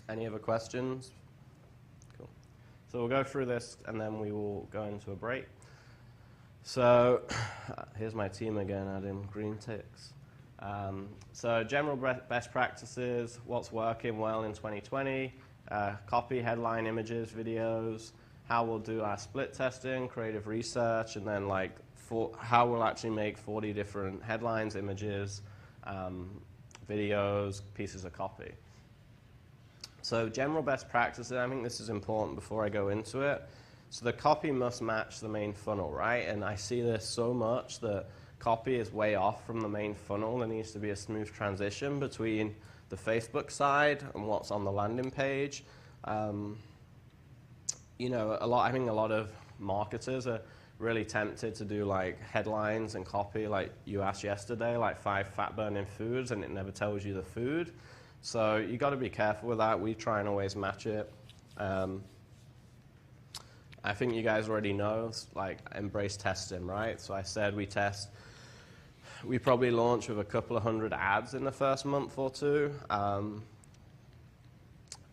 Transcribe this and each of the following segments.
Any other questions? Cool. So we'll go through this and then we will go into a break. So here's my team again adding green ticks. So general best practices, what's working well in 2020, copy, headline, images, videos, how we'll do our split testing, creative research, and then like how we'll actually make 40 different headlines, images, videos, pieces of copy. So general best practices, I think this is important before I go into it. So the copy must match the main funnel, right? And I see this so much that copy is way off from the main funnel. There needs to be a smooth transition between the Facebook side and what's on the landing page. You know, I think a lot of marketers are really tempted to do like headlines and copy like you asked yesterday, like 5 fat-burning foods, and it never tells you the food. So you got to be careful with that. We try and always match it. I think you guys already know, like, embrace testing, right? So I said we test. We probably launch with a couple of hundred ads in the first month or two.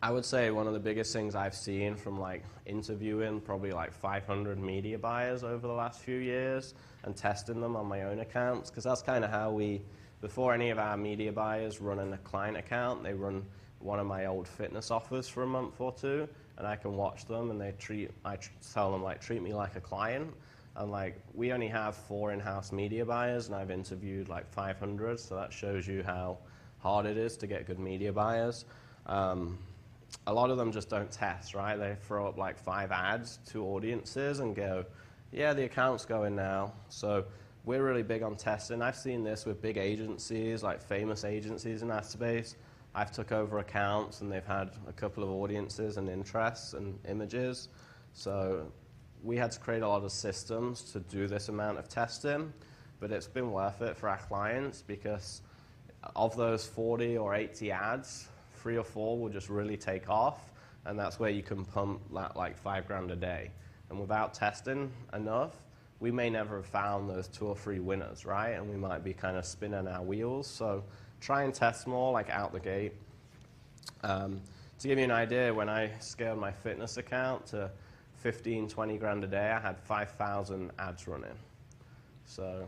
I would say one of the biggest things I've seen from like interviewing probably like 500 media buyers over the last few years and testing them on my own accounts, because that's kind of how we, before any of our media buyers run a client account, they run one of my old fitness offers for a month or two, and I can watch them and I tell them like, treat me like a client. And like, we only have 4 in-house media buyers and I've interviewed like 500, so that shows you how hard it is to get good media buyers. A lot of them just don't test, right? They throw up like 5 ads to audiences and go, yeah, the account's going now. So we're really big on testing. I've seen this with big agencies, like famous agencies in our space. I've took over accounts and they've had a couple of audiences and interests and images. So we had to create a lot of systems to do this amount of testing, but it's been worth it for our clients, because of those 40 or 80 ads, 3 or 4 will just really take off, and that's where you can pump that like $5 a day. And without testing enough, we may never have found those 2 or 3 winners, right? And we might be kind of spinning our wheels. So try and test more, like out the gate. To give you an idea, when I scaled my fitness account to 15, 20 grand a day, I had 5,000 ads running. So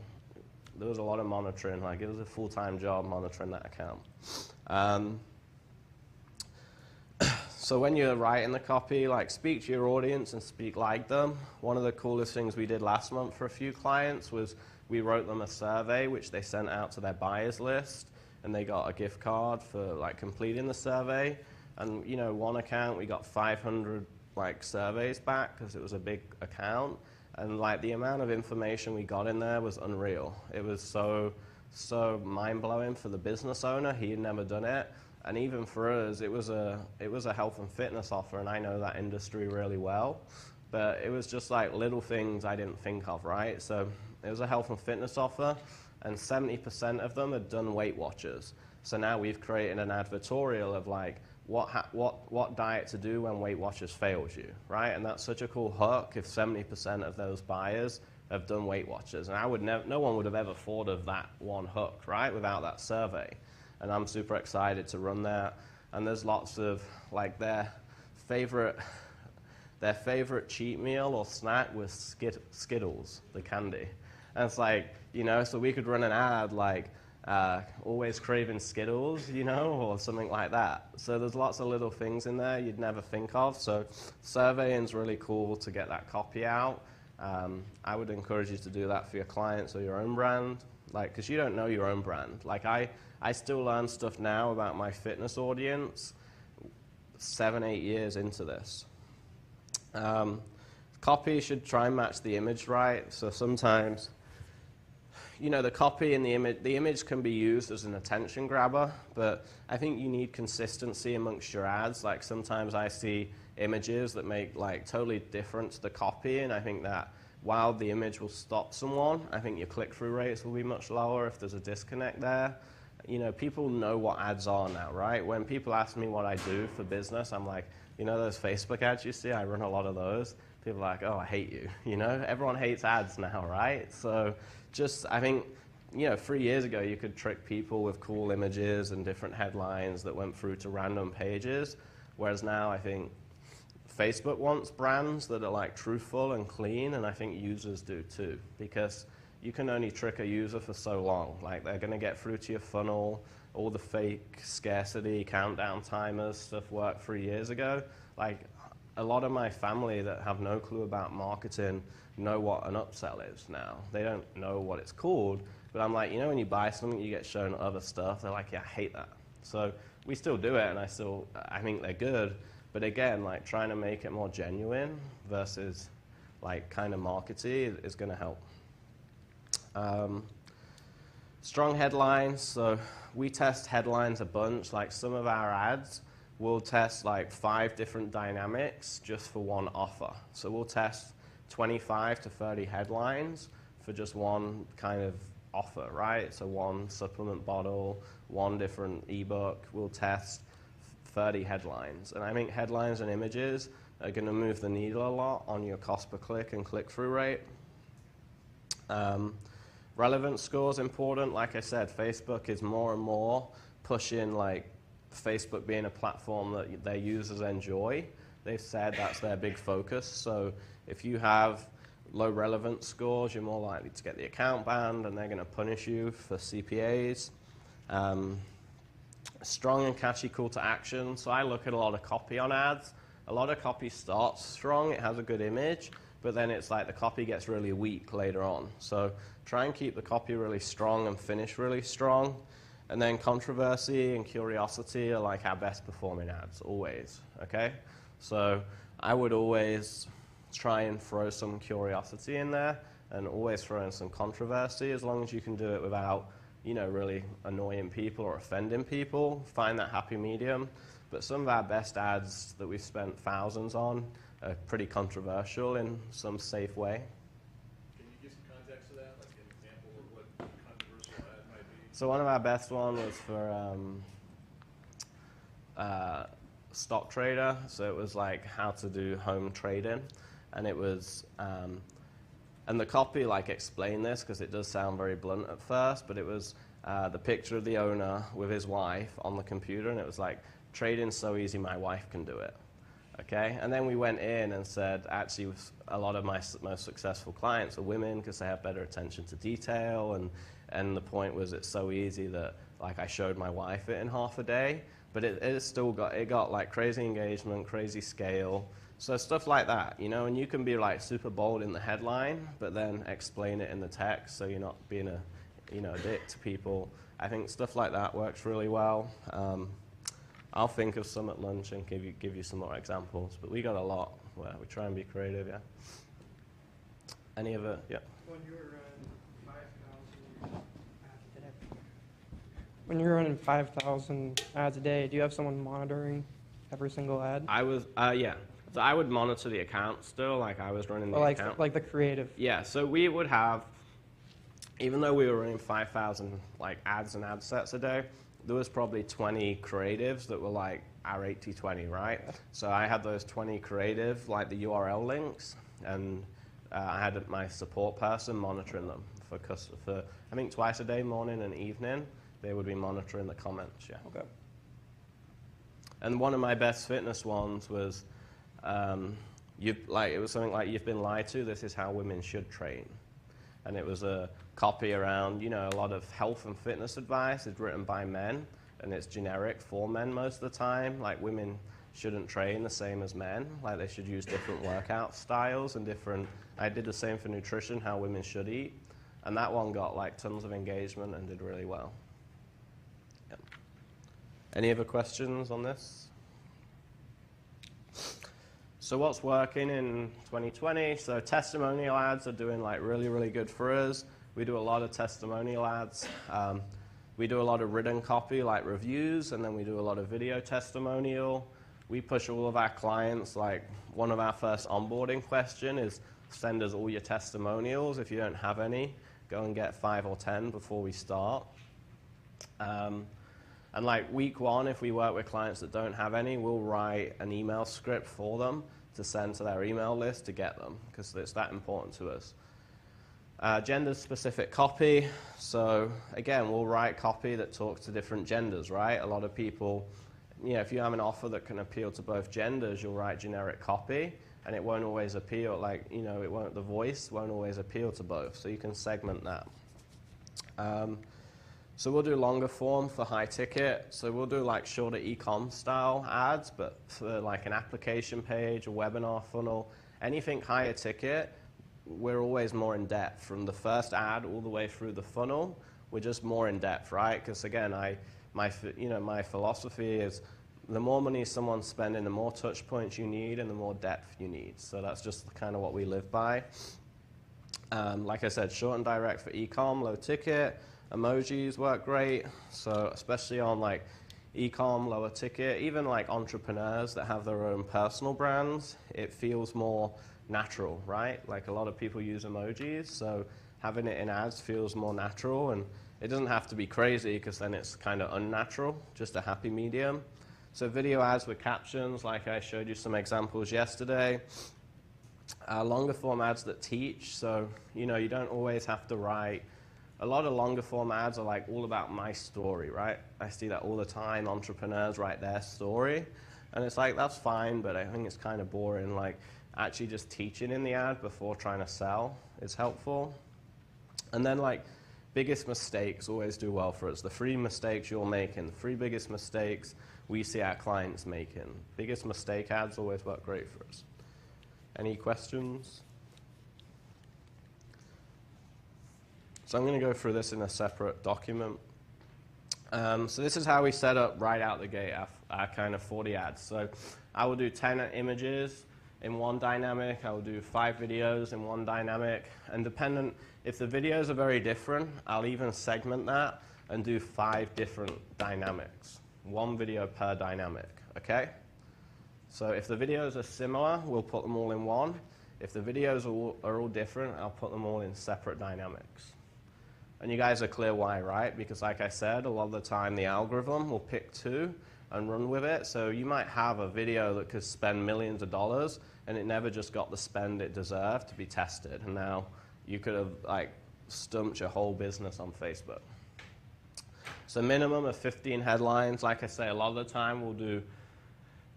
there was a lot of monitoring. Like, it was a full-time job monitoring that account. So when you're writing the copy, like, speak to your audience and speak like them. One of the coolest things we did last month for a few clients was we wrote them a survey, which they sent out to their buyers list, and they got a gift card for like completing the survey. And you know, one account we got 500 like surveys back because it was a big account, and like the amount of information we got in there was unreal. It was so mind-blowing for the business owner. He had never done it. And even for us, it was a health and fitness offer, and I know that industry really well. But it was just like little things I didn't think of, right? So it was a health and fitness offer, and 70% of them had done Weight Watchers. So now we've created an advertorial of like what diet to do when Weight Watchers fails you, right? And that's such a cool hook if 70% of those buyers have done Weight Watchers. And no one would have ever thought of that one hook, right, without that survey. And I'm super excited to run that. And there's lots of like their favorite cheat meal or snack was Skittles, the candy. And it's like, you know, so we could run an ad like always craving Skittles, you know, or something like that. So there's lots of little things in there you'd never think of. So surveying's really cool to get that copy out. I would encourage you to do that for your clients or your own brand, like, because you don't know your own brand. Like I still learn stuff now about my fitness audience 7, 8 years into this. Copy should try and match the image right. So sometimes, you know, the copy and the image can be used as an attention grabber, but I think you need consistency amongst your ads. Like sometimes I see images that make like totally different to the copy, and I think that while the image will stop someone, I think your click-through rates will be much lower if there's a disconnect there. You know, people know what ads are now, right? When people ask me what I do for business, I'm like, you know those Facebook ads you see? I run a lot of those. People are like, oh, I hate you. You know, everyone hates ads now, right? So just, I think, you know, 3 years ago, you could trick people with cool images and different headlines that went through to random pages. Whereas now I think Facebook wants brands that are like truthful and clean, and I think users do too, because you can only trick a user for so long. Like, they're going to get through to your funnel. All the fake scarcity countdown timers stuff worked 3 years ago. Like, a lot of my family that have no clue about marketing know what an upsell is now. They don't know what it's called, but I'm like, you know, when you buy something, you get shown other stuff. They're like, yeah, I hate that. So we still do it, and I think they're good. But again, like, trying to make it more genuine versus like kind of markety is going to help. Strong headlines. So we test headlines a bunch. Like, some of our ads, we'll test like 5 different dynamics just for one offer. So we'll test 25 to 30 headlines for just one kind of offer, right? So one supplement bottle, one different ebook. We'll test 30 headlines. And I think headlines and images are going to move the needle a lot on your cost per click and click-through rate. Relevance score is important. Like I said, Facebook is more and more pushing like Facebook being a platform that their users enjoy. They've said that's their big focus. So if you have low relevance scores, you're more likely to get the account banned, and they're going to punish you for CPAs. Strong and catchy call to action. So I look at a lot of copy on ads. A lot of copy starts strong. It has a good image, but then it's like the copy gets really weak later on. So try and keep the copy really strong and finish really strong. And then controversy and curiosity are like our best performing ads, always, okay? So I would always try and throw some curiosity in there, and always throw in some controversy, as long as you can do it without, you know, really annoying people or offending people. Find that happy medium. But some of our best ads that we've spent thousands on are pretty controversial in some safe way. Can you give some context to that, like an example of what a controversial ad might be? So one of our best ones was for stock trader. So it was like how to do home trading, and it was and the copy like explained this, because it does sound very blunt at first, but it was the picture of the owner with his wife on the computer, and it was like, trading's so easy my wife can do it. Okay, and then we went in and said, actually, a lot of my most successful clients are women because they have better attention to detail, and the point was it's so easy that like I showed my wife it in half a day, but it still got like crazy engagement, crazy scale, so stuff like that, you know, and you can be like super bold in the headline, but then explain it in the text, so you're not being a dick to people. I think stuff like that works really well. I'll think of some at lunch and give you some more examples, but we got a lot where we try and be creative, yeah. Any other, yeah? When you're running 5,000 ads a day, do you have someone monitoring every single ad? Yeah. So I would monitor the account still, like I was running the account. Like the creative. Yeah, so we would have, even though we were running 5,000 like ads and ad sets a day, there was probably 20 creatives that were like our 80-20, right? So I had those 20 creative, like the URL links, and I had my support person monitoring them for I think twice a day, morning and evening. They would be monitoring the comments, yeah. Okay. And one of my best fitness ones was, it was something like, you've been lied to, this is how women should train. And it was a copy around, you know, a lot of health and fitness advice is written by men, and it's generic for men most of the time. Like, women shouldn't train the same as men. Like, they should use different workout styles and different. I did the same for nutrition, how women should eat, and that one got like tons of engagement and did really well. Yep. Any other questions on this? So what's working in 2020? So testimonial ads are doing like really, really good for us. We do a lot of testimonial ads. We do a lot of written copy like reviews, and then we do a lot of video testimonial. We push all of our clients, like one of our first onboarding question is send us all your testimonials. If you don't have any, go and get 5 or 10 before we start. And like week one, if we work with clients that don't have any, we'll write an email script for them to send to their email list to get them, because it's that important to us. Gender-specific copy. So again, we'll write copy that talks to different genders, right? A lot of people you know, if you have an offer that can appeal to both genders, you'll write generic copy, and it won't always appeal, like, you know, the voice won't always appeal to both, so you can segment that. So we'll do longer form for high ticket. So we'll do like shorter e-com style ads, but for like an application page, a webinar funnel, anything higher ticket, we're always more in depth. From the first ad all the way through the funnel, we're just more in depth, right? Because again, my philosophy is the more money someone's spending, the more touch points you need and the more depth you need. So that's just kind of what we live by. Like I said, short and direct for e-com, low ticket. Emojis work great, so especially on like e-com, lower ticket, even like entrepreneurs that have their own personal brands, it feels more natural, right? Like a lot of people use emojis, so having it in ads feels more natural, and it doesn't have to be crazy because then it's kind of unnatural, just a happy medium. So video ads with captions, like I showed you some examples yesterday. Longer form ads that teach, so you know, you don't always have to write. A lot of longer form ads are like all about my story, right? I see that all the time. Entrepreneurs write their story, and it's like, that's fine, but I think it's kind of boring. Like actually just teaching in the ad before trying to sell is helpful. And then like biggest mistakes always do well for us. The 3 mistakes you're making, the 3 biggest mistakes we see our clients making. Biggest mistake ads always work great for us. Any questions? So I'm going to go through this in a separate document. So this is how we set up right out the gate our kind of 40 ads. So I will do 10 images in one dynamic. I will do 5 videos in one dynamic. And dependent, if the videos are very different, I'll even segment that and do 5 different dynamics. 1 video per dynamic, okay? So if the videos are similar, we'll put them all in one. If the videos are all different, I'll put them all in separate dynamics. And you guys are clear why, right? Because like I said, a lot of the time the algorithm will pick 2 and run with it. So you might have a video that could spend millions of dollars and it never just got the spend it deserved to be tested. And now you could have like stumped your whole business on Facebook. So minimum of 15 headlines. Like I say, a lot of the time we'll do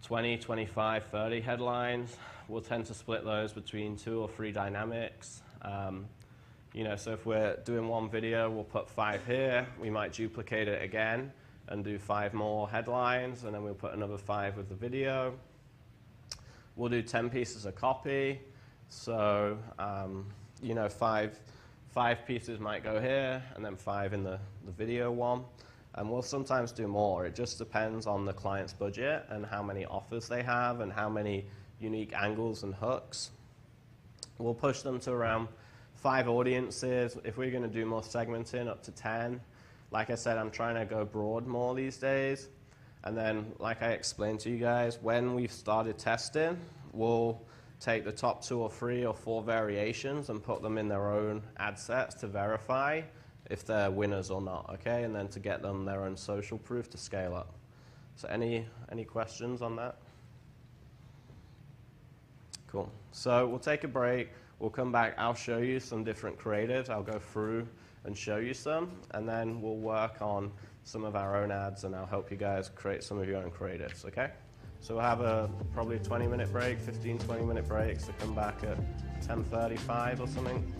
20, 25, 30 headlines. We'll tend to split those between 2 or 3 dynamics. You know, so if we're doing 1 video, we'll put 5 here. We might duplicate it again and do 5 more headlines, and then we'll put another 5 with the video. We'll do 10 pieces of copy. So, you know, 5 pieces might go here, and then 5 in the video one. And we'll sometimes do more. It just depends on the client's budget and how many offers they have and how many unique angles and hooks. We'll push them to around 5 audiences. If we're going to do more segmenting, up to 10. Like I said, I'm trying to go broad more these days. And then, like I explained to you guys, when we've started testing, we'll take the top 2 or 3 or 4 variations and put them in their own ad sets to verify if they're winners or not, okay? And then to get them their own social proof to scale up. So any questions on that? Cool. So we'll take a break. We'll come back. I'll show you some different creatives. I'll go through and show you some, and then we'll work on some of our own ads, and I'll help you guys create some of your own creatives, okay? So we'll have a probably 20-minute break, 15, 20-minute break, so come back at 10:35 or something.